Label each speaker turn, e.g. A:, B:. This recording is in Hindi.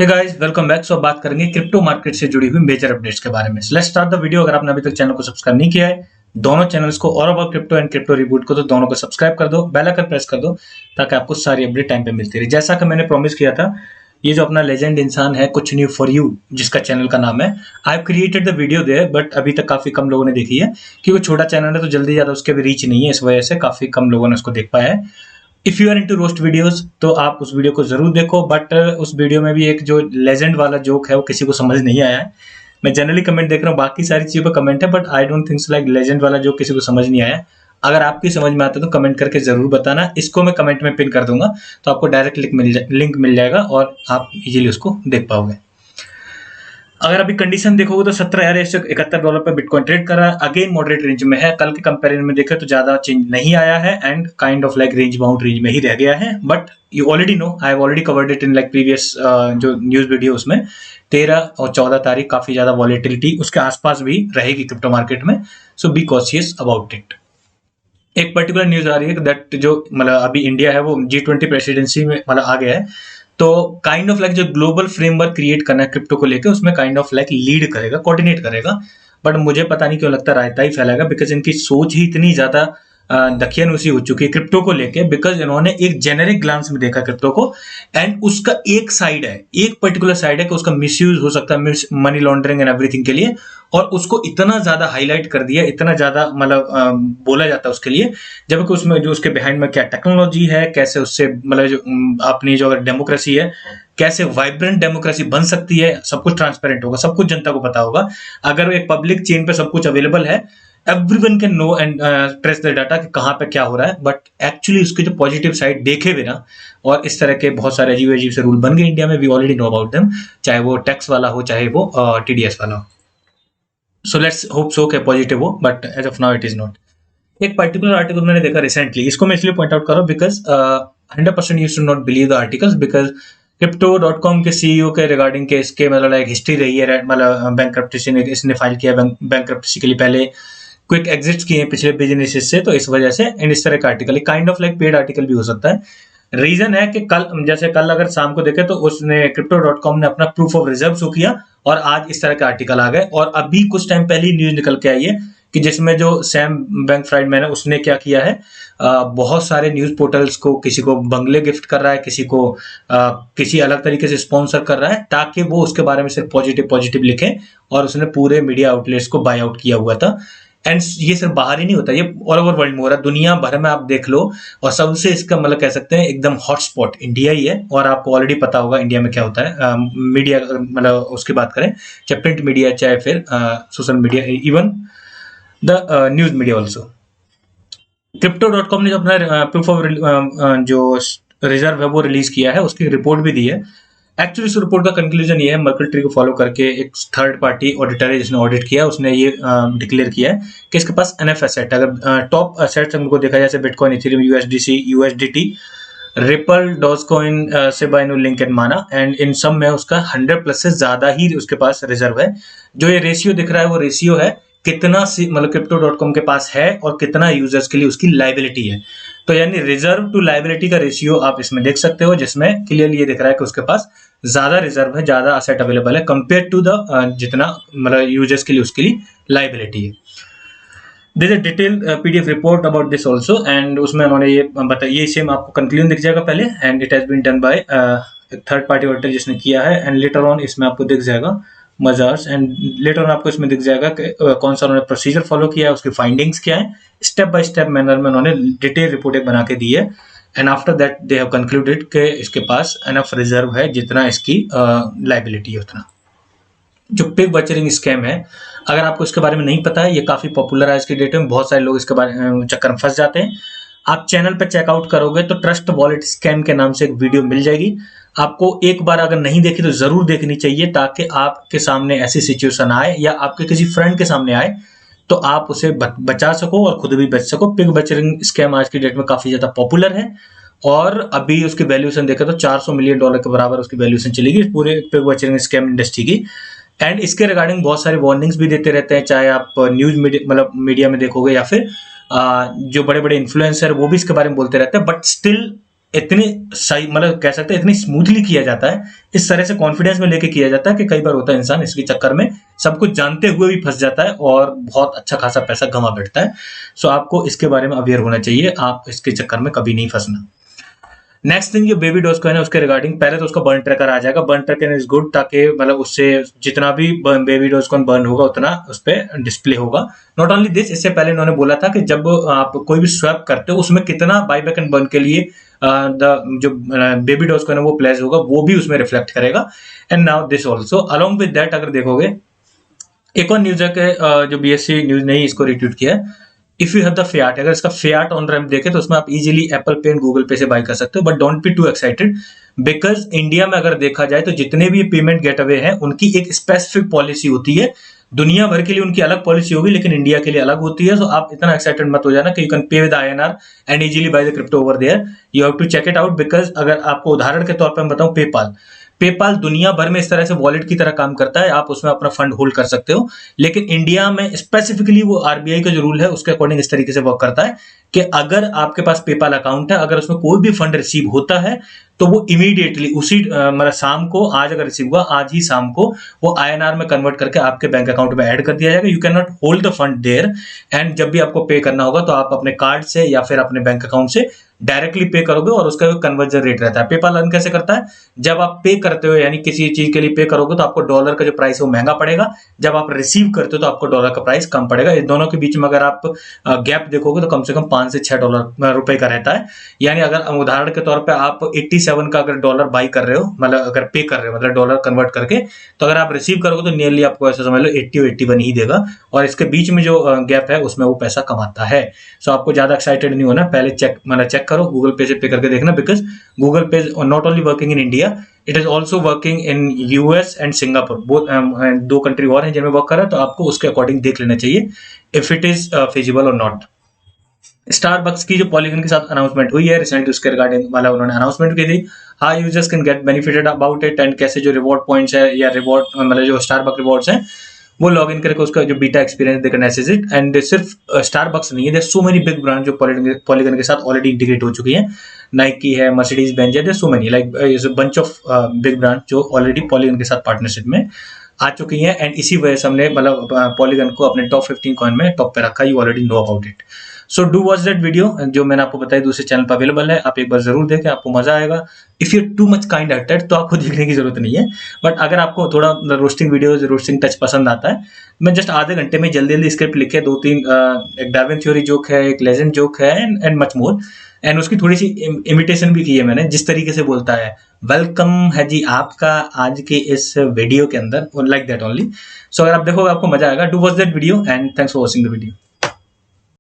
A: हे गाइस वेलकम बैक। सो बात करेंगे क्रिप्टो मार्केट से जुड़ी हुई मेजर अपडेट्स के बारे में। Let's start the video. अगर आपने अभी तक चैनल को सब्सक्राइब नहीं किया है, दोनों चैनल्स को और about crypto and crypto reboot को तो दोनों को सब्सक्राइब कर दो, बेल आइकन प्रेस कर दो ताकि आपको सारी अपडेट टाइम पे मिलती रहे। जैसा कि मैंने प्रॉमिस किया था, ये जो अपना लेजेंड इंसान है कुछ न्यू फॉर यू जिसका चैनल का नाम है, I have created the video there, but अभी तक काफी कम लोगों ने देखी है क्योंकि वो छोटा चैनल है तो जल्दी ज्यादा उसके भी रीच नहीं है, इस वजह से काफी कम लोगों ने उसको देख पाया है। If you are into roast videos तो आप उस वीडियो को जरूर देखो, बट उस वीडियो में भी एक जो लेजेंड वाला जोक है वो किसी को समझ नहीं आया है। मैं जनरली कमेंट देख रहा हूँ, बाकी सारी चीजों पर कमेंट है, but I don't think like legend वाला जोक किसी को समझ नहीं आया। अगर आपकी समझ में आता है तो कमेंट करके जरूर बताना। इसको मैं कमेंट में पिन कर दूंगा तो आपको डायरेक्ट लिंक मिल जाएगा और आप इजीली उसको देख पाओगे। अगर अभी कंडीशन देखोगे तो $17,171 पे बिटकॉइन ट्रेड कर रहा है। अगेन मॉडरेट रेंज में है। कल के कंपैरिजन में देखें तो ज्यादा चेंज नहीं आया है and kind of like range bound range में ही रह गया है। But you already know, I have already covered it in like previous जो न्यूज वीडियो, उसमें 13 और 14 तारीख काफी ज्यादा वॉलेटिलिटी उसके आसपास भी रहेगी क्रिप्टो मार्केट में। सो बी कॉशियस अबाउट इट। एक पर्टिकुलर न्यूज आ रही है दैट जो मतलब अभी इंडिया है वो G20 प्रेसिडेंसी में मतलब आ गया है, तो काइंड ऑफ लाइक जो ग्लोबल फ्रेमवर्क क्रिएट करना है क्रिप्टो को लेकर, उसमें काइंड ऑफ लाइक लीड करेगा, कोऑर्डिनेट करेगा। बट मुझे पता नहीं क्यों लगता रायता ही फैलाएगा, बिकॉज इनकी सोच ही इतनी ज्यादा दखियानुसी हो चुकी है क्रिप्टो को लेके, बिकॉज इन्होंने एक जेनेरिक ग्लांस में देखा क्रिप्टो को एंड उसका एक साइड है, एक पर्टिकुलर साइड है कि उसका मिसयूज हो सकता है मनी लॉन्ड्रिंग एंड एवरीथिंग के लिए, और उसको इतना ज्यादा हाईलाइट कर दिया, इतना ज्यादा मतलब बोला जाता है उसके लिए, जबकि उसमें जो उसके बिहाइंड में क्या टेक्नोलॉजी है, कैसे उससे मतलब जो अपनी जो अगर डेमोक्रेसी है, कैसे वाइब्रेंट डेमोक्रेसी बन सकती है, सब कुछ ट्रांसपेरेंट होगा, सब कुछ जनता को पता होगा। अगर एक पब्लिक चेन पे सब कुछ अवेलेबल है, everyone can know and trace the data कि कहाँ पे क्या हो रहा है। बट एक्चुअली उसके जो पॉजिटिव साइड देखे बिना, और इस तरह के बहुत सारे अजीब अजीब से रूल बन गए इंडिया में, we already know about them, चाहे वो टैक्स वाला हो चाहे वो TDS वाला हो। सो लेट्स होप सो के पॉजिटिव हो, but as of now it is not. एक पर्टिकुलर आर्टिकल मैंने देखा रिसेंटली, इसको मैं इसलिए पॉइंट आउट कर रहा हूँ because 100% used to not believe the articles, because Crypto.com के CEO के रिगार्डिंग के इसके मतलब एक हिस्ट्री रही है, मतलब बैंकरप्सी ने इसने फाइल किया बैंकरप्सी के लिए, पहले क्विक एग्जिट्स किए पिछले बिजनेसेस से, तो इस वजह से एंड इस तरह का article kind of like paid article भी हो सकता है। रीजन है कि कल अगर शाम को देखे तो उसने Crypto.com ने अपना प्रूफ ऑफ रिजर्व शो किया और आज इस तरह के आर्टिकल आ गए। और अभी कुछ टाइम पहले ही न्यूज निकल के आई है कि जिसमें जो सैम बैंक फ्राइडमैन है उसने क्या किया है, बहुत सारे न्यूज पोर्टल्स को, किसी को बंगले गिफ्ट कर रहा है, किसी को किसी अलग तरीके से स्पॉन्सर कर रहा है ताकि वो उसके बारे में सिर्फ पॉजिटिव पॉजिटिव लिखे, और उसने पूरे मीडिया आउटलेट्स को बाय आउट किया हुआ था। एंड ये सिर्फ बाहर ही नहीं होता, ये ऑल ओवर वर्ल्ड में हो रहा है, दुनिया भर में आप देख लो। और सबसे इसका मतलब कह सकते हैं एकदम हॉटस्पॉट इंडिया ही है, और आपको ऑलरेडी पता होगा इंडिया में क्या होता है मीडिया, मतलब उसकी बात करें चाहे प्रिंट मीडिया चाहे फिर social media, even the news media also. Crypto.com ने जो अपना प्रूफ ऑफ जो रिजर्व है वो रिलीज किया है, उसकी रिपोर्ट भी दी है। एक्चुअली इस रिपोर्ट का कंक्लूजन ये है, मर्कल ट्री को फॉलो करके एक थर्ड पार्टी ऑडिटर है जिसने ऑडिट किया, उसने ये डिक्लेयर किया है कि इसके पास एनएफ एसेट, अगर टॉप एसेट्स हमको देखा जाए जैसे bitcoin, Ethereum, USDT, ripple, Dogecoin, सेबा इनु, लिंक एंड माना, एंड इन सब में उसका 100+ से ज्यादा ही उसके पास रिजर्व है। जो ये रेशियो दिख रहा है वो रेशियो है कितना मतलब Crypto.com के पास है और कितना यूजर्स के लिए उसकी लाइबिलिटी है। तो यानी रिजर्व टू लाइबिलिटी का रेशियो आप इसमें देख सकते हो, जिसमें क्लियरली ये दिख रहा है कि उसके पास ज्यादा रिजर्व है, ज्यादा असेट अवेलेबल है कंपेयर टू द जितना मतलब यूजर्स के लिए उसके लिए लाइबिलिटी है। This a detail PDF report about this also, and उसमें उन्होंने ये बताया, ये सेम आपको कंक्लूजन दिख जाएगा पहले, and it has been done by third party auditor जिसने किया है, एंड लेटर ऑन इसमें आपको दिख जाएगा मजार्स, एंड लेटर ऑन आपको इसमें दिख जाएगा कि कौन सा उन्होंने प्रोसीजर फॉलो किया है, उसकी फाइंडिंग्स क्या है, स्टेप बाय स्टेप मैनर में उन्होंने डिटेल रिपोर्ट एक बना के दी है। And after that they have concluded कि इसके पास एनफ रिजर्व है जितना इसकी लाइबिलिटी है उतना। जो पिग बचरिंग स्कैम है, अगर आपको इसके बारे में नहीं पता है, ये काफी पॉपुलर है आज की डेट में, बहुत सारे लोग इसके बारे में चक्कर में फंस जाते हैं। आप चैनल पे चेकआउट करोगे तो ट्रस्ट वॉलेट स्कैम के नाम से एक वीडियो मिल जाएगी आपको। एक बार अगर नहीं देखी तो जरूर देखनी चाहिए, ताकि आपके सामने ऐसी सिचुएशन आए या आपके किसी फ्रेंड के सामने आए तो आप उसे बचा सको और खुद भी बच सको। पिग बचरिंग स्कैम आज की डेट में काफी ज्यादा पॉपुलर है, और अभी उसकी वैल्यूएशन देखें तो $400 मिलियन के बराबर उसकी वैल्यूएशन चलेगी पूरे पिग बचरिंग स्कैम इंडस्ट्री की। एंड इसके रिगार्डिंग बहुत सारे वार्निंग्स भी देते रहते हैं, चाहे आप न्यूज मीडिया में देखोगे या फिर जो बड़े बड़े इन्फ्लुएंसर वो भी इसके बारे में बोलते रहते हैं, बट स्टिल इतनी सही मतलब कह सकते हैं इतनी स्मूथली किया जाता है, इस तरह से कॉन्फिडेंस में लेके किया जाता है कि कई बार होता है इंसान इसके चक्कर में सब कुछ जानते हुए भी फंस जाता है और बहुत अच्छा खासा पैसा गंवा बैठता है। सो आपको इसके बारे में अवेयर होना चाहिए, आप इसके चक्कर में कभी नहीं फंसना। नेक्स्ट थिंग, जो बेबी डोज कॉइन है उसके रिगार्डिंग पहले तो उसका बर्न ट्रैकर आ जाएगा। बर्न ट्रैकर इज गुड, ताकि मतलब उससे जितना भी बेबी डोज कॉइन बर्न होगा उतना उस पर डिस्प्ले होगा। नॉट ओनली दिस, इससे पहले इन्होंने बोला था कि जब आप कोई भी स्वैप करते हो उसमें कितना बाईबैक एंड बर्न के लिए जो बेबी डोज कॉइन है वो प्लेस होगा, वो भी उसमें रिफ्लेक्ट करेगा। And now this also along with that, अगर देखोगे एक और न्यूज है कि जो BSC न्यूज ने ही इसको रिट्वीट किया है। If you have the Fiat, अगर इसका फियाट ऑन रैम्प देखे तो उसमें आप इजीली एप्पल पे एंड गूगल पे से बाय कर सकते हो, but don't be to excited, because India में अगर देखा जाए तो जितने भी पेमेंट गेटअवे हैं उनकी एक स्पेसिफिक पॉलिसी होती है। दुनिया भर के लिए उनकी अलग पॉलिसी होगी, लेकिन इंडिया के लिए अलग होती है। सो आप इतना एक्साइटेड मत हो जाना कि you can pay with INR and easily buy the crypto over there. You have to check it out, because अगर आपको उदाहरण के तौर पर मैं बताऊं, पेपाल दुनिया भर में इस तरह से वॉलेट की तरह काम करता है, आप उसमें अपना फंड होल्ड कर सकते हो। लेकिन इंडिया में स्पेसिफिकली वो RBI का जो रूल है उसके अकॉर्डिंग इस तरीके से वर्क करता है कि अगर आपके पास पेपाल अकाउंट है, अगर उसमें कोई भी फंड रिसीव होता है तो वो इमीडिएटली उसी मतलब शाम को, आज अगर रिसीव हुआ आज ही शाम को वो INR में कन्वर्ट करके आपके बैंक अकाउंट में ऐड कर दिया जाएगा। You can not hold the fund there, and जब भी आपको पे करना होगा तो आप अपने कार्ड से या फिर अपने बैंक अकाउंट से डायरेक्टली पे करोगे और उसका कन्वर्जन रेट रहता है। पेपाल अर्न कैसे करता है, जब आप पे करते हो यानी किसी चीज के लिए पे करोगे तो आपको डॉलर का जो प्राइस है वो महंगा पड़ेगा, जब आप रिसीव करते हो तो आपको डॉलर का प्राइस कम पड़ेगा। इस दोनों के बीच में अगर आप गैप देखोगे तो कम से कम 5 से 6 डॉलर रुपए का रहता है। यानी अगर उदाहरण के तौर पे आप 87 का अगर डॉलर बाई कर रहे हो, मतलब अगर पे कर रहे हो मतलब डॉलर कन्वर्ट करके, तो अगर आप रिसीव करोगे तो नियरली आपको ऐसा समझ लो 80 और 81 ही देगा, और इसके बीच में जो गैप है उसमें वो पैसा कमाता है। सो आपको ज्यादा एक्साइटेड नहीं होना, पहले चेक करो, गूगल पे से पे करके देखना, बिकॉज गूगल पे not only working in India, it is also working in US and Singapore. Both 2 country और हैं जिनमें वर्क कर रहा है, तो आपको उसके अकॉर्डिंग देख लेना चाहिए इफ इट इज फिजिबल और नॉट। स्टारबक्स की जो पॉलीगन के साथ अनाउंसमेंट हुई है रिसेंटली, उसके रिगार्डिंग वाला उन्होंने अनाउंसमेंट की थी, how users can get benefited about it, and कैसे जो रिवॉर्ड पॉइंट्स है या रिवॉर्ड मतलब जो स्टारबक्स रिवॉर्ड्स हैं वो लॉग इन करके उसका जो beta experience they can access it. And सिर्फ स्टारबक्स नहीं है, there so many big brand जो पॉलीगन के साथ ऑलरेडी इंटीग्रेट हो चुकी हैं। नाइकी है, मर्सिडीज बेंज है, there so many like bunch of big brand जो ऑलरेडी पॉलीगन के साथ पार्टनरशिप में आ चुकी हैं। एंड इसी वजह से हमने मतलब पॉलीगन को अपने टॉप 15 कॉइन में टॉप पे रखा, you already know about it. So do watch that video जो मैंने आपको बताया, दूसरे चैनल पर अवेलेबल है, आप एक बार जरूर देखें, आपको मजा आएगा। If you too much kind hearted तो आपको देखने की जरूरत नहीं है, बट अगर आपको थोड़ा रोस्टिंग वीडियोज, रोस्टिंग टच पसंद आता है, मैं जस्ट आधे घंटे में जल्दी जल्दी स्क्रिप्ट लिखे 2-3 एक डार्विन थ्योरी जोक है, एक लेजेंड जोक है, एंड मच मोर, एंड उसकी थोड़ी सी इमिटेशन भी की है मैंने, जिस तरीके से बोलता है वेलकम है जी आपका आज के इस वीडियो के अंदर, लाइक दैट ओनली। सो अगर आप देखोगे आपको मजा आएगा। Do watch that video and thanks for watching the video.